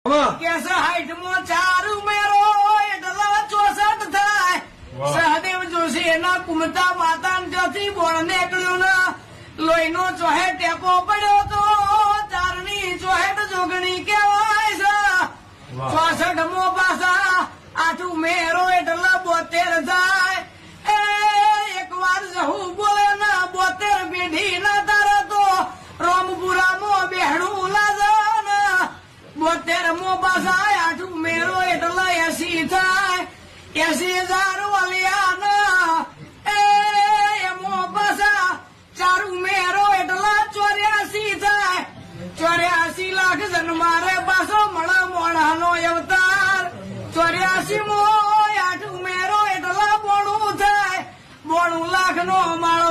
Case 60 માં 4 ઉમેરો એટલે 64 થાય. સહદેવ જોશી એના કુમતા માતા ત્યાંથી બોળ નીકળ્યું ને લોહીનો ચોહે ટેકો પડ્યો તો 4 ની 64 જોગણી કહેવાય છે. 64 મો પાછા 8 ઉમેરો એટલે 72 થાય. એ એક વાર જહુ બોલે ના 72 પેઢી ના તારે તો રોમપુરામાં બેહણું લાગે. 72 મો પાછા 8 ઉમેરો એટલે 80 થાય. 80,000 વાલિયા એમો પાછા 4 ઉમેરો એટલે 84 થાય. 84 લાખ જન્મારે પાછો મળે મોણાનો અવતાર. 84 મો 8 ઉમેરો એટલે 92 થાય. 92 લાખ નો માળો